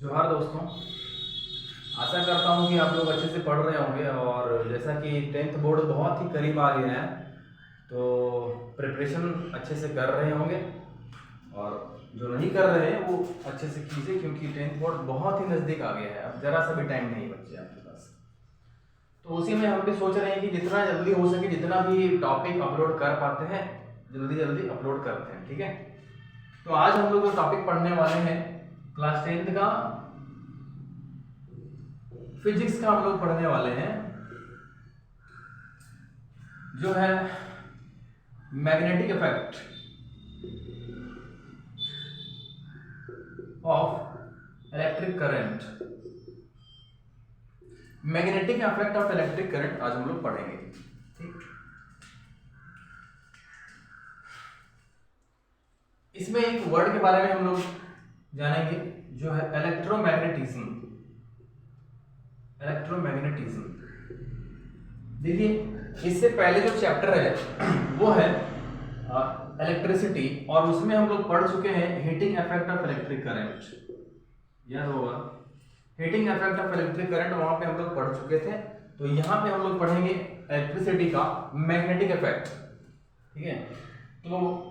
जोहार दोस्तों, आशा करता हूँ कि आप लोग अच्छे से पढ़ रहे होंगे। और जैसा कि टेंथ बोर्ड बहुत ही करीब आ गया है तो प्रिपरेशन अच्छे से कर रहे होंगे। और जो नहीं कर रहे हैं वो अच्छे से कीजिए, क्योंकि टेंथ बोर्ड बहुत ही नज़दीक आ गया है। अब ज़रा सा भी टाइम नहीं बचे आपके पास। तो उसी में हम भी सोच रहे हैं कि जितना जल्दी हो सके, जितना भी टॉपिक अपलोड कर पाते हैं जल्दी जल्दी अपलोड करते हैं, ठीक है। तो आज हम लोग जो टॉपिक पढ़ने वाले हैं क्लास 10th का फिजिक्स का हम लोग पढ़ने वाले हैं, जो है magnetic effect of electric current. Magnetic effect of electric current आज हम लोग पढ़ेंगे, ठीक। इसमें एक वर्ड के बारे में हम लोग जानेंगे, जो है इलेक्ट्रोमैग्नेटिज्म। इलेक्ट्रोमैग्नेटिज्म, देखिए इससे पहले जो चैप्टर है वो है इलेक्ट्रिसिटी, और उसमें हम लोग पढ़ चुके हैं heating effect of electric current. याद होगा, heating effect of electric current वहां पे हम लोग पढ़ चुके थे। तो यहाँ पे हम लोग पढ़ेंगे इलेक्ट्रिसिटी का मैग्नेटिक इफेक्ट, ठीक है। तो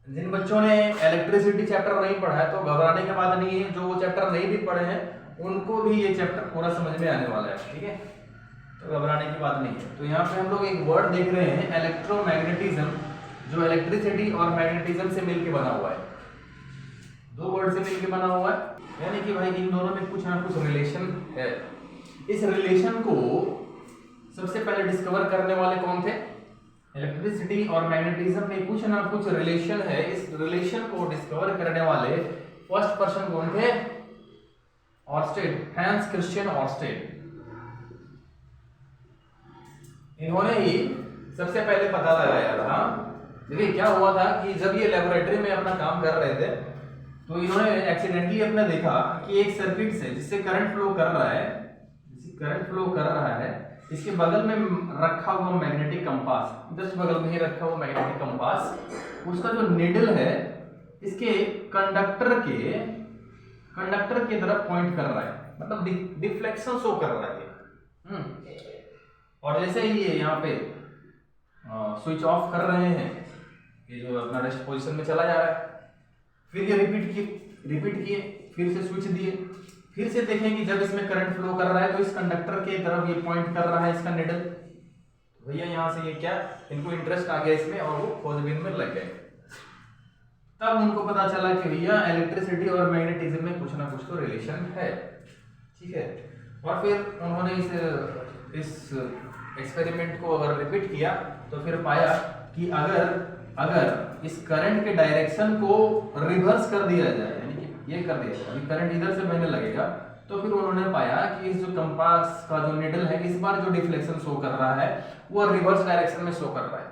जिन बच्चों ने इलेक्ट्रिसिटी चैप्टर नहीं पढ़ा है तो घबराने की बात नहीं है, जो वो चैप्टर नहीं भी पढ़े हैं उनको भी ये चैप्टर पूरा समझ में आने वाला है, ठीक है। तो घबराने की बात नहीं है। तो यहाँ पे हम लोग एक वर्ड देख रहे हैं इलेक्ट्रोमैग्नेटिज्म, जो इलेक्ट्रिसिटी और मैग्नेटिज्म से मिलके बना हुआ है। दो वर्ड से मिलके बना हुआ है, यानी कि भाई इन दोनों में कुछ ना कुछ रिलेशन है। इस रिलेशन को सबसे पहले डिस्कवर करने वाले कौन थे? इलेक्ट्रिसिटी और मैग्नेटिज्म में कुछ ना कुछ रिलेशन है। इस रिलेशन को डिस्कवर करने वाले फर्स्ट पर्सन कौन थे? Oersted, Hans Christian Oersted. इन्होंने ही सबसे पहले पता लगाया था। देखिए क्या हुआ था कि जब ये लेबोरेटरी में अपना काम कर रहे थे तो इन्होंने एक्सीडेंटली अपने देखा कि एक सर्किट से जिससे करंट फ्लो कर रहा है, इसके बगल में रखा हुआ मैग्नेटिक कंपास, जस्ट बगल में ही रखा हुआ मैग्नेटिक कंपास, उसका जो निडल है इसके कंडक्टर की तरफ पॉइंट कर रहा है, मतलब डिफ्लेक्शन शो कर रहा है। और जैसे ही ये यहाँ पे स्विच ऑफ कर रहे हैं, ये जो अपना रेस्ट पोजीशन में चला जा रहा है। फिर ये रिपीट किए, फिर से स्विच दिए, फिर से देखें कि जब इसमें करंट फ्लो कर रहा है तो इस कंडक्टर के तरफ ये पॉइंट कर रहा है इसका निडल। भैया यहाँ से ये क्या, इनको इंटरेस्ट आ गया इसमें और वो खोजबीन में लग गए। तब उनको पता चला कि भैया इलेक्ट्रिसिटी और मैग्नेटिज्म में कुछ ना कुछ तो रिलेशन है, ठीक है। और फिर उन्होंने इस एक्सपेरिमेंट को अगर रिपीट किया तो फिर पाया कि अगर इस करंट के डायरेक्शन को रिवर्स कर दिया जाए, यानी कि ये कर दिया जाए, अभी करंट इधर से बहने लगेगा, तो फिर उन्होंने पाया कि इस जो कंपास का जो निडल है इस बार जो डिफ्लेक्शन शो कर रहा है वो रिवर्स डायरेक्शन में शो कर रहा है।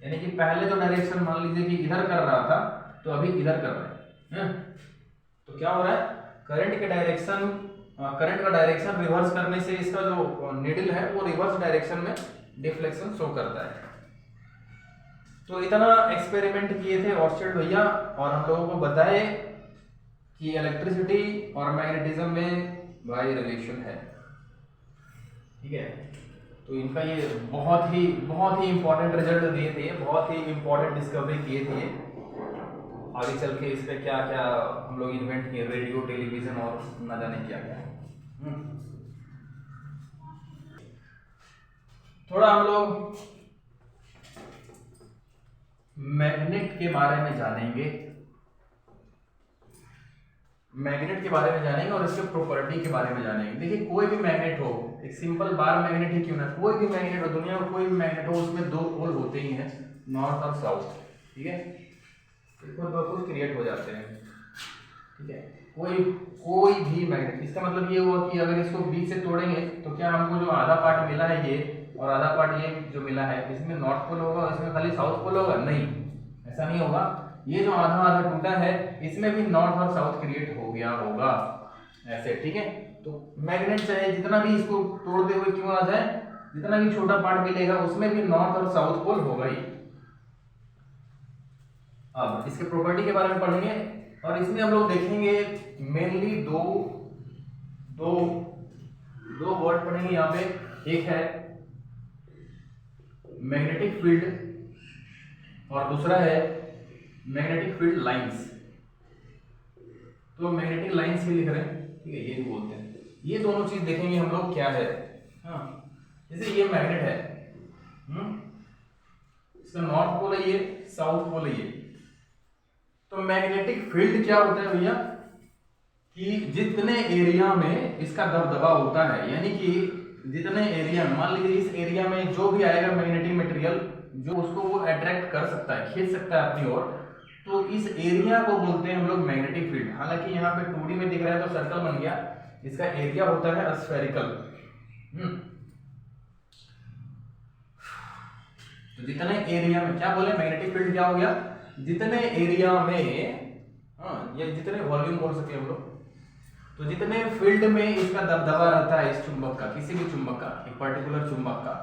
यानी कि पहले जो डायरेक्शन मान लीजिए कि इधर कर रहा था तो अभी इधर कर रहा है। तो क्या हो रहा है, करंट का डायरेक्शन रिवर्स करने से इसका जो निडल है वो रिवर्स डायरेक्शन में डिफ्लेक्शन शो करता है। तो इतना एक्सपेरिमेंट किए थे ऑर्स्टेड भैया, और हम लोगों को बताए कि इलेक्ट्रिसिटी और मैग्नेटिज्म में भाई रिलेशन है, ठीक है। तो इनका ये बहुत ही इंपॉर्टेंट रिजल्ट दिए थे, बहुत ही इंपॉर्टेंट डिस्कवरी किए थे। आगे चल के इस पे क्या क्या हम लोग इन्वेंट किए, रेडियो, टेलीविजन और न जाने क्या क्या। थोड़ा हम लोग मैग्नेट के बारे में जानेंगे, और इसके प्रॉपर्टी के बारे में जानेंगे। देखिए कोई भी मैग्नेट हो, एक सिंपल बार मैग्नेट ही क्यों ना, कोई भी मैग्नेट हो, दुनिया में कोई भी मैग्नेट हो, उसमें दो पोल होते ही हैं, नॉर्थ और साउथ, ठीक है। दो पोल क्रिएट हो जाते हैं, ठीक है। कोई भी मैग्नेट, इसका मतलब ये हुआ कि अगर इसको बीच से तोड़ेंगे तो क्या हमको जो आधा पार्ट मिला है ये और आधा पार्ट ये जो मिला है, इसमें नॉर्थ पोल होगा, इसमें खाली साउथ पोल होगा? नहीं, ऐसा नहीं होगा। ये जो आधा आधा टूटा है इसमें भी नॉर्थ और साउथ क्रिएट हो गया होगा, ऐसे, ठीक है। तो मैग्नेट चाहे जितना भी इसको तोड़ते हुए क्यों आ जाए, जितना भी छोटा पार्ट मिलेगा उसमें भी नॉर्थ और साउथ पोल होगा ही। अब इसके प्रॉपर्टी के बारे में पढ़ेंगे और इसमें हम लोग देखेंगे मेनली दो दो दो वर्ड पढ़ेंगे यहाँ पे। एक है मैग्नेटिक फील्ड और दूसरा है मैग्नेटिक फील्ड लाइंस। तो मैग्नेटिक लाइंस ही लिख रहे हैं, ठीक है, ये भी बोलते हैं। ये दोनों चीज देखेंगे हम लोग क्या है। हाँ, जैसे ये मैग्नेट है, इसका नॉर्थ पोल है, ये साउथ पोल है ये। तो मैग्नेटिक फील्ड क्या होता है भैया कि जितने एरिया में इसका दबदबा होता है, यानी कि जितने एरिया में, मान लीजिए इस एरिया में जो भी आएगा मैग्नेटिक मटेरियल, जो उसको वो अट्रैक्ट कर सकता है, खींच सकता है अपनी ओर, तो इस एरिया को बोलते हैं हम लोग मैग्नेटिक फील्ड। हालांकि यहाँ पे 2D में दिख रहा है तो सर्कल बन गया, इसका एरिया होता है स्फेरिकल। तो जितने एरिया में, क्या बोले, मैग्नेटिक फील्ड क्या हो गया, जितने एरिया में, ये जितने वॉल्यूम बोल सके हम लोग, तो जितने फील्ड में इसका दबदबा रहता है इस चुंबक का, किसी भी चुंबक का, एक पर्टिकुलर चुंबक का,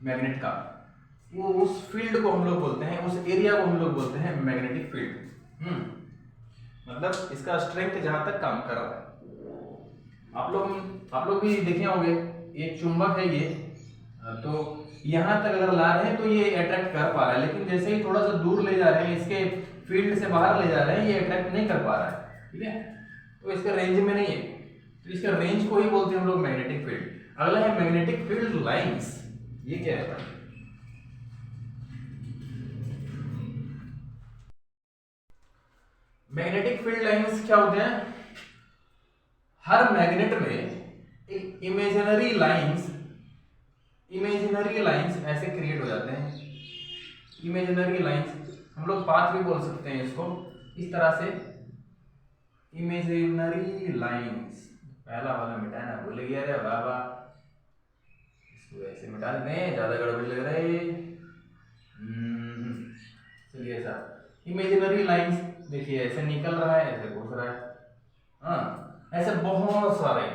मैग्नेट का, वो उस फील्ड को हम लोग बोलते हैं, उस एरिया को हम लोग बोलते हैं मैग्नेटिक फील्ड। मतलब इसका स्ट्रेंथ जहां तक काम कर रहा है। आप लोग भी देखे होंगे, एक चुंबक है ये, तो यहां तक अगर ला रहे हैं तो ये अट्रैक्ट कर पा रहा है, लेकिन जैसे ही थोड़ा सा दूर ले जा रहे हैं, इसके फील्ड से बाहर ले जा रहे हैं, ये अट्रैक्ट नहीं कर पा रहा है, ठीक है, तो इसके रेंज में नहीं है। तो इसके रेंज को ही बोलते हैं हम लोग मैग्नेटिक फील्ड। अगला है मैग्नेटिक फील्ड लाइंस। ये क्या है? मैग्नेटिक फील्ड लाइंस क्या होते हैं? हर मैग्नेट में एक इमेजिनरी लाइंस ऐसे क्रिएट हो जाते हैं। इमेजिनरी लाइंस हम लोग पाथ भी बोल सकते हैं इसको, इस तरह से इमेजिनरी लाइंस। पहला वाला मिटाना भूल गया रे बाबा, इसको ऐसे मिटा देते हैं, ज्यादा गड़बड़ लग रहा है। चलिए ऐसा इमेजिनरी लाइंस देखिए, ऐसे निकल रहा है, ऐसे घुस रहा है, हाँ, ऐसे बहुत सारे,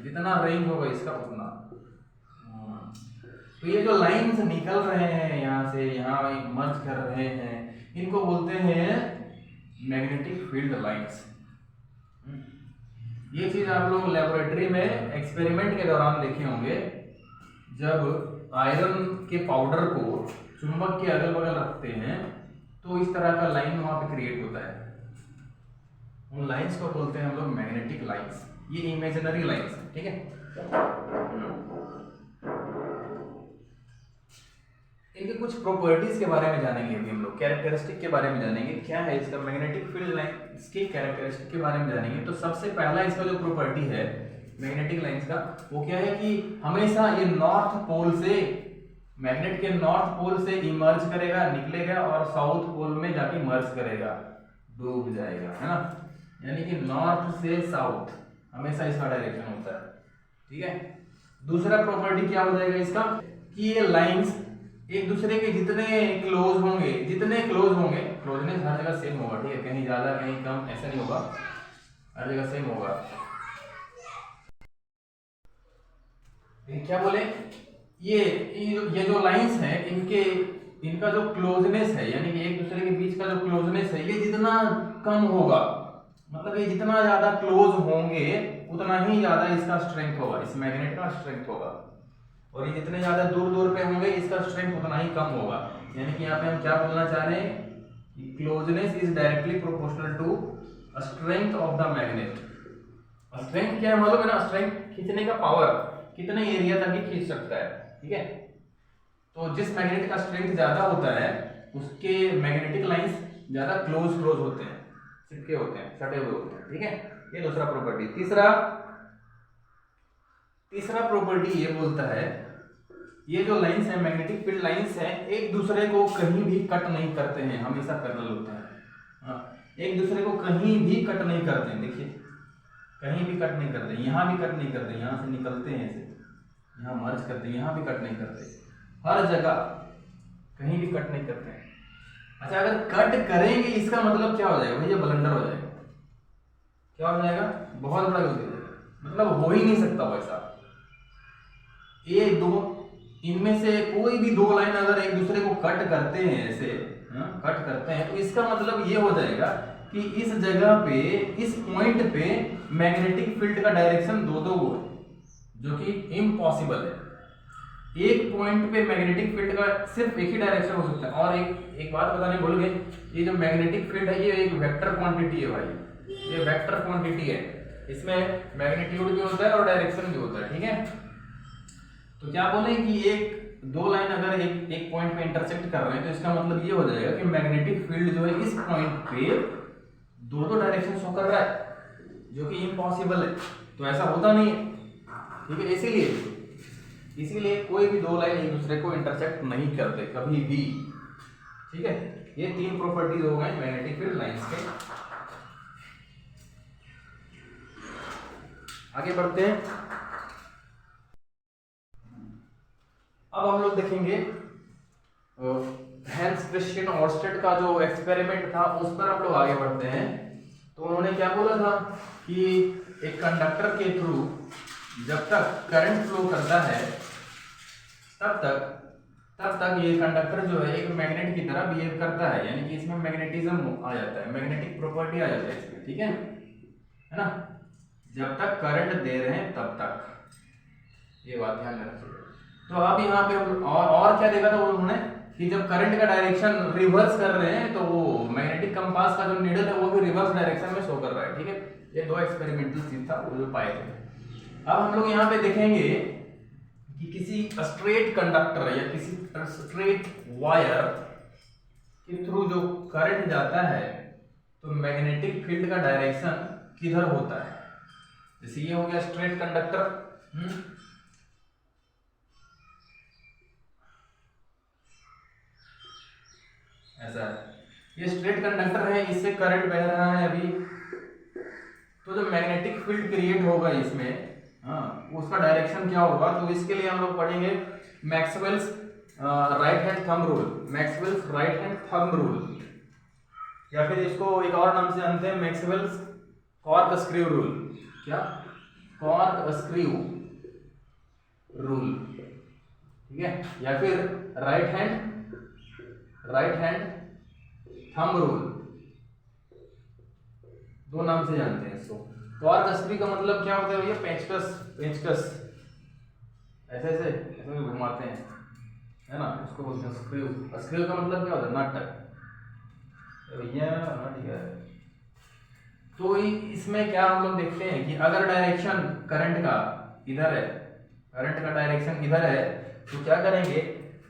जितना रेंज होगा इसका उतना। तो ये जो लाइंस निकल रहे हैं यहाँ से यहाँ मर्ज कर रहे हैं, इनको बोलते हैं मैग्नेटिक फील्ड लाइंस। ये चीज आप लोग लेबोरेटरी में एक्सपेरिमेंट के दौरान देखे होंगे, जब आयरन के पाउडर को चुंबक के अगल बगल रखते हैं तो इस तरह का लाइन वहां पे क्रिएट होता है। उन लाइंस को बोलते हैं हम लोग मैग्नेटिक लाइंस। ये इमेजिनरी लाइंस है, ठीक है। इनके कुछ प्रॉपर्टीज के बारे में जानेंगे अभी हम लोग, कैरेक्टरिस्टिक के बारे में जानेंगे, क्या है इसका मैग्नेटिक फील्ड लाइन, इसके कैरेक्टरिस्टिक के बारे में जानेंगे। तो सबसे पहला इसका जो प्रॉपर्टी है मैग्नेटिक लाइंस का, वो क्या है कि हमेशा ये नॉर्थ पोल से, मैग्नेट के नॉर्थ पोल से इमर्ज करेगा, निकलेगा और साउथ पोल में जाके मर्ज करेगा, डूब जाएगा, है ना। यानी कि नॉर्थ से साउथ हमेशा इसका डायरेक्शन होता है, ठीक है। दूसरा प्रॉपर्टी क्या हो जाएगा इसका कि ये लाइंस एक दूसरे के जितने क्लोज होंगे, क्लोजनेस हर जगह सेम होगा, ठीक है, कहीं ज्यादा कहीं कम ऐसा नहीं होगा, हर जगह सेम होगा। क्या बोले, ये जो लाइंस हैं, इनका जो क्लोजनेस है, यानी कि एक दूसरे के बीच का जो क्लोजनेस है, ये जितना कम होगा, मतलब ये जितना ज्यादा क्लोज होंगे उतना ही ज्यादा इसका स्ट्रेंथ होगा, इस मैग्नेट का स्ट्रेंथ होगा। और ये जितने ज्यादा दूर पे होंगे इसका स्ट्रेंथ उतना ही कम होगा। यानी कि यहाँ पे हम क्या बोलना चाह रहे हैं कि closeness is directly proportional to strength of the magnet. Strength क्या है मालूम है ना, स्ट्रेंथ खींचने का पावर, कितने एरिया तक ही खींच सकता है, ठीक है। तो जिस मैग्नेट का स्ट्रेंथ ज्यादा होता है उसके मैग्नेटिक लाइंस ज्यादा क्लोज होते हैं, चिपके होते हैं, सटे हुए होते हैं, ठीक है। ये दूसरा प्रॉपर्टी। तीसरा प्रॉपर्टी ये बोलता है, ये जो लाइंस है, मैग्नेटिक फील्ड लाइंस है, एक दूसरे को कहीं भी कट नहीं करते हैं, हमेशा पैरेलल होते हैं। एक दूसरे को कहीं भी कट नहीं करते हैं, देखिए कहीं भी कट नहीं करते, यहाँ भी कट नहीं करते, यहाँ से निकलते हैं ऐसे, यहाँ मर्ज करते हैं, यहाँ भी कट नहीं करते, हर जगह कहीं भी कट नहीं करते हैं। अच्छा, अगर कट करेंगे इसका मतलब क्या हो जाएगा भैया, ब्लंडर हो जाएगा। क्या हो जाएगा? बहुत बड़ा गलती हो जाएगा, मतलब हो ही नहीं सकता वैसा। ये दो, इनमें से कोई भी दो लाइन अगर एक दूसरे को कट करते हैं, ऐसे कट करते हैं, तो इसका मतलब ये हो जाएगा कि इस जगह पे, इस पॉइंट पे मैग्नेटिक फील्ड का डायरेक्शन दो दो है, जो कि इम्पॉसिबल है। एक पॉइंट पे मैग्नेटिक फील्ड का सिर्फ एक ही डायरेक्शन हो सकता है। और एक बात बताने भूल गए, ये जो मैग्नेटिक फील्ड है ये एक वेक्टर क्वांटिटी है भाई, ये वेक्टर क्वांटिटी है। इसमें मैग्नीट्यूड भी होता है और डायरेक्शन भी होता है, ठीक है। तो क्या बोले कि एक दो लाइन अगर एक पॉइंट पे इंटरसेक्ट कर रहे हैं तो इसका मतलब ये हो जाएगा कि मैग्नेटिक फील्ड जो है इस पॉइंट पे दो दो डायरेक्शन शो कर रहा है, जो कि इम्पॉसिबल है। तो ऐसा होता नहीं है, ठीक है। इसीलिए कोई भी दो लाइन एक दूसरे को इंटरसेक्ट नहीं करते कभी भी, ठीक है। ये तीन प्रॉपर्टीज हो गए मैग्नेटिक फील्ड लाइंस के। आगे बढ़ते हैं। अब हम लोग देखेंगे हैंस क्रिश्चियन ऑर्स्टेड का जो एक्सपेरिमेंट था उस पर हम लोग आगे बढ़ते हैं। तो उन्होंने क्या बोला था कि एक कंडक्टर के थ्रू जब तक करंट फ्लो करता है तब तक ये कंडक्टर जो है एक मैग्नेट की तरह बिहेव करता है, यानी कि इसमें मैग्नेटिज्म आ जाता है, मैग्नेटिक प्रॉपर्टी आ जाता है इसमें, ठीक है ना। जब तक करंट दे रहे हैं तब तक, ये बात ध्यान में रखिए। तो अब यहाँ पे और क्या देखा था उन्होंने कि जब करंट का डायरेक्शन रिवर्स कर रहे हैं तो वो मैग्नेटिक कंपास का जो नीडल है वो भी रिवर्स डायरेक्शन में शो कर रहा है, ठीक है। ये दो एक्सपेरिमेंटल चीज था वो जो पाए थे। अब हम लोग यहाँ पे देखेंगे कि किसी स्ट्रेट कंडक्टर या किसी स्ट्रेट वायर के थ्रू जो करंट जाता है तो मैग्नेटिक फील्ड का डायरेक्शन किधर होता है। जैसे ये हो गया स्ट्रेट कंडक्टर, ऐसा है। ये स्ट्रेट कंडक्टर है, इससे करंट बह रहा है अभी। तो जो मैग्नेटिक फील्ड क्रिएट होगा इसमें, हाँ, उसका डायरेक्शन क्या होगा। तो इसके लिए हम लोग पढ़ेंगे Maxwell's right hand thumb rule, Maxwell's right hand thumb rule, या फिर इसको एक और नाम से जानते हैं मैक्सवेल्स कॉर्क स्क्रू रूल। क्या? कॉर्क स्क्रू रूल, ठीक है, या फिर राइट हैंड थंब रूल, दो नाम से जानते हैं इसको। कॉर्क स्क्रू का मतलब क्या होता है भैया? पेंचकस ऐसे ऐसे ऐसे घुमाते हैं, है ना, उसको बोलते हैं स्क्रू। स्क्रू का मतलब क्या होता है? नट भैया, ठीक है। तो इसमें क्या हम लोग देखते हैं कि अगर डायरेक्शन करंट का इधर है, करंट का डायरेक्शन इधर है, तो क्या करेंगे,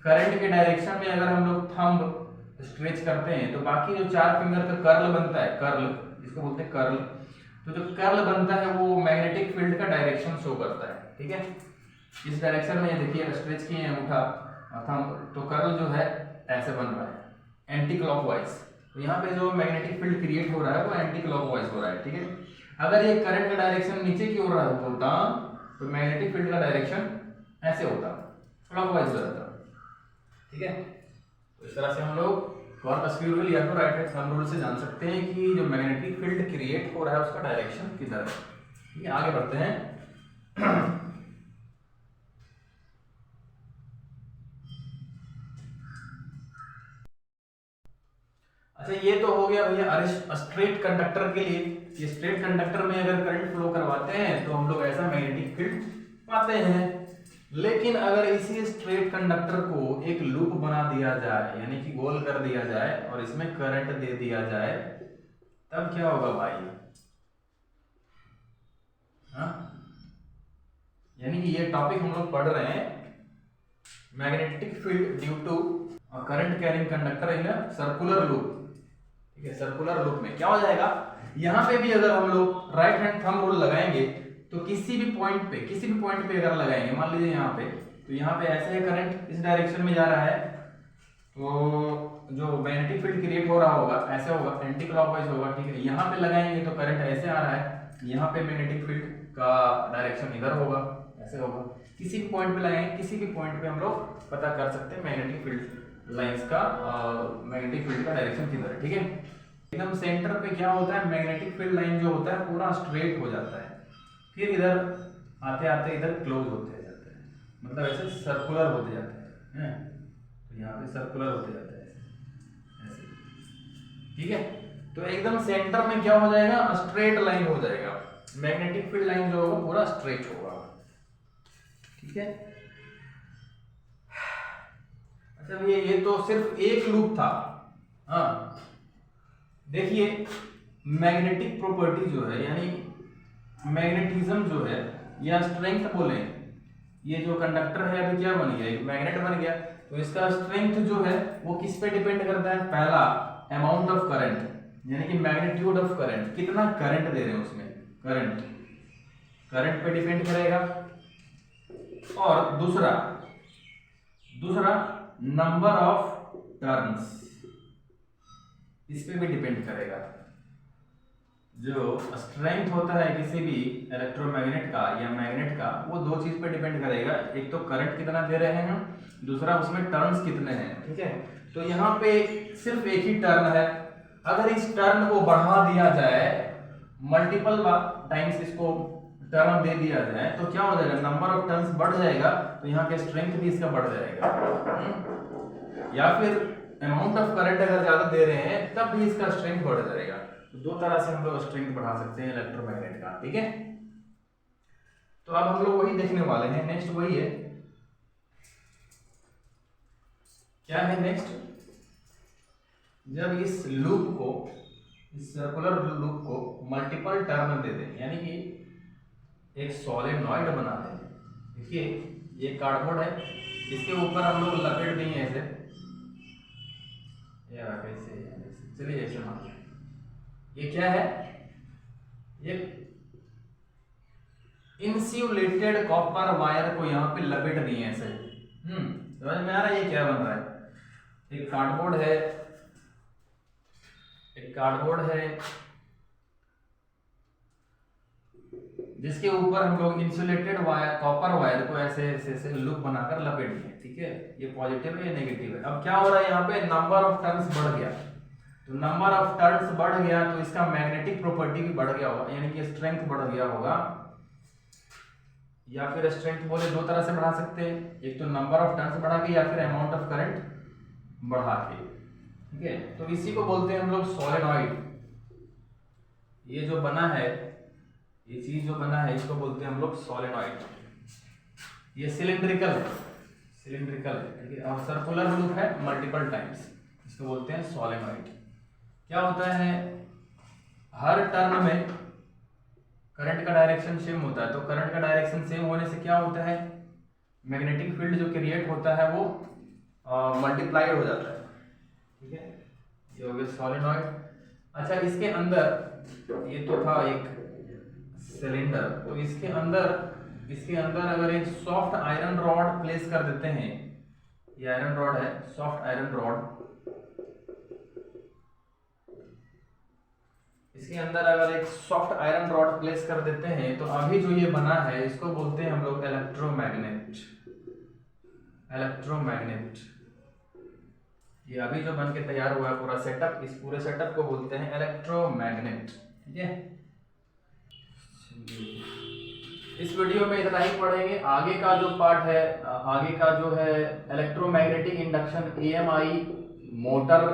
करंट के डायरेक्शन में अगर हम लोग थंब स्ट्रेच करते हैं तो बाकी जो चार फिंगर का कर्ल बनता है, कर्ल जिसको बोलते हैं कर्ल, तो जो कर्ल बनता है वो मैग्नेटिक फील्ड का डायरेक्शन शो करता है, ठीक है। इस डायरेक्शन में देखिए स्ट्रेच किए हैं अंगूठा थंब, तो कर्ल जो है ऐसे बन रहा है एंटी क्लॉकवाइज। तो यहाँ पे जो मैग्नेटिक फील्ड क्रिएट हो रहा है वो एंटी क्लॉकवाइज हो रहा है, ठीक है। अगर ये करंट का डायरेक्शन नीचे की ओर होता तो मैग्नेटिक फील्ड का डायरेक्शन ऐसे होता, क्लॉकवाइज हो जाता, ठीक है। तो इस तरह से हम लोग कॉर्क स्क्रू रूल या फिर राइट हैंड थंब रूल से जान सकते हैं कि जो मैग्नेटिक फील्ड क्रिएट हो रहा है उसका डायरेक्शन किधर है, ठीक है। आगे बढ़ते हैं। अच्छा, ये तो हो गया भैया स्ट्रेट कंडक्टर के लिए। ये स्ट्रेट कंडक्टर में अगर करंट फ्लो करवाते हैं तो हम लोग ऐसा मैग्नेटिक फील्ड पाते हैं। लेकिन अगर इसी स्ट्रेट कंडक्टर को एक लूप बना दिया जाए, यानी कि गोल कर दिया जाए और इसमें करंट दे दिया जाए, तब क्या होगा भाई? हाँ, यानी कि ये टॉपिक हम लोग पढ़ रहे हैं magnetic field due to current carrying conductor in circular loop, ठीक है। सर्कुलर लूप में क्या हो जाएगा, यहाँ पे भी अगर हम लोग राइट हैंड थंब रूल लगाएंगे तो किसी भी पॉइंट पे अगर लगाएंगे, मान लीजिए यहाँ पे, तो यहाँ पे ऐसे करंट इस डायरेक्शन में जा रहा है, तो जो मैग्नेटिक फील्ड क्रिएट हो रहा होगा ऐसे होगा, एंटी क्लॉकवाइज होगा, ठीक है। यहाँ पे लगाएंगे तो करंट ऐसे आ रहा है, यहाँ पे मैग्नेटिक फील्ड का डायरेक्शन इधर होगा, ऐसे होगा। किसी भी पॉइंट पे लगाएंगे, किसी भी पॉइंट पे हम लोग पता कर सकते हैं मैग्नेटिक फील्ड लाइंस का, मैग्नेटिक फील्ड का डायरेक्शन किधर है, ठीक है। एकदम सेंटर पे क्या होता है, मैग्नेटिक फील्ड लाइन जो होता है पूरा स्ट्रेट हो जाता है, फिर इधर आते आते इधर क्लोज होते जाते हैं, मतलब ऐसे सर्कुलर होते जाते हैं। तो यहाँ पे सर्कुलर होते जाते हैं ऐसे, ठीक है। तो एकदम सेंटर में क्या हो जाएगा, स्ट्रेट लाइन हो जाएगा, मैग्नेटिक फील्ड लाइन जो होगा पूरा स्ट्रेट होगा। ठीक है, अच्छा ये तो सिर्फ एक लूप था। हाँ देखिए, मैग्नेटिक प्रॉपर्टी जो है यानी मैग्नेटिज्म जो है या स्ट्रेंथ बोले, ये जो कंडक्टर है अभी क्या बन गया, एक मैग्नेट बन गया, तो इसका स्ट्रेंथ जो है वो किस पे डिपेंड करता है, पहला अमाउंट ऑफ करंट यानी कि मैग्नीट्यूड ऑफ करंट, कितना करंट दे रहे हैं उसमें, करंट पे डिपेंड करेगा, और दूसरा नंबर ऑफ टर्न्स, इस पे भी डिपेंड करेगा। जो स्ट्रेंथ होता है किसी भी इलेक्ट्रोमैग्नेट का या मैग्नेट का, वो दो चीज पे डिपेंड करेगा, एक तो करंट कितना दे रहे हैं, दूसरा उसमें टर्न्स कितने हैं। ठीक है, तो यहाँ पे सिर्फ एक ही टर्न है, अगर इस टर्न को बढ़ा दिया जाए, मल्टीपल टाइम्स इसको टर्न दे दिया जाए, तो क्या हो जाएगा, नंबर ऑफ टर्न्स बढ़ जाएगा, तो यहाँ के स्ट्रेंथ भी इसका बढ़ जाएगा। या फिर अमाउंट ऑफ करंट अगर ज्यादा दे रहे हैं तब भी इसका स्ट्रेंथ बढ़ जाएगा। तो दो तरह से हम लोग स्ट्रेंथ बढ़ा सकते हैं इलेक्ट्रोमैग्नेट का। ठीक है, तो अब हम लोग वही देखने वाले हैं, नेक्स्ट वही है, क्या है नेक्स्ट, जब इस लूप को, इस सर्कुलर लूप को मल्टीपल टर्न दे दें, यानी कि एक सोलेनॉइड बना दें। देखिए ये कार्डबोर्ड है, इसके ऊपर हम लोग लपेट देंगे ऐसे, या कैसे, चलिए ऐसे मान, ये क्या है, ये इंसुलेटेड कॉपर वायर को यहाँ पे लपेट दिए ऐसे। समझ में आ रहा है ये क्या बन रहा है, एक कार्डबोर्ड है जिसके ऊपर हम लोग इंसुलेटेड वायर, कॉपर वायर को ऐसे ऐसे लूप बनाकर लपेट दिए। ठीक है, ये पॉजिटिव है, ये नेगेटिव है। अब क्या हो रहा है, यहाँ पे नंबर ऑफ टर्न्स बढ़ गया, तो नंबर ऑफ टर्न्स बढ़ गया तो इसका मैग्नेटिक प्रॉपर्टी भी बढ़ गया होगा, यानी कि स्ट्रेंथ बढ़ गया होगा। या फिर स्ट्रेंथ बोले दो तरह से बढ़ा सकते हैं, एक तो नंबर ऑफ टर्न्स बढ़ा के, या फिर अमाउंट ऑफ करंट बढ़ा के। ठीक है, तो इसी को बोलते हैं हम लोग सोलेनॉइड। ये जो बना है, ये चीज जो बना है, इसको बोलते हैं हम लोग सोलेनॉइड। ये सिलिंड्रिकल है, ठीक है, और सर्कुलर लूप है मल्टीपल टाइम्स, इसको बोलते हैं सोलेनॉइड। क्या होता है, हर टर्न में करंट का डायरेक्शन सेम होता है, तो करंट का डायरेक्शन सेम होने से क्या होता है, मैग्नेटिक फील्ड जो क्रिएट होता है वो मल्टीप्लाइड हो जाता है। ठीक है, ये हो गया सोलेनॉइड। अच्छा, इसके अंदर ये तो था एक सिलेंडर, तो इसके अंदर अगर एक सॉफ्ट आयरन रॉड प्लेस कर देते हैं, ये आयरन रॉड है, सॉफ्ट आयरन रॉड, इसके अंदर अगर एक सॉफ्ट आयरन रॉड प्लेस कर देते हैं, तो अभी जो ये बना है इसको बोलते हैं हम लोग इलेक्ट्रोमैग्नेट। ये अभी जो बन के तैयार हुआ है पूरा सेटअप, इस पूरे सेटअप को बोलते हैं इलेक्ट्रोमैग्नेट। ठीक है, इस वीडियो में इतना ही पढ़ेंगे। आगे का जो पार्ट है, आगे का जो है इलेक्ट्रोमैग्नेटिक इंडक्शन, EMI, मोटर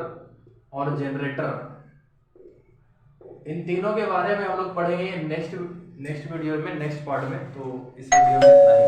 और जनरेटर, इन तीनों के बारे में हम लोग पढ़ेंगे नेक्स्ट वीडियो में, नेक्स्ट पार्ट में। तो इस वीडियो में इतना ही।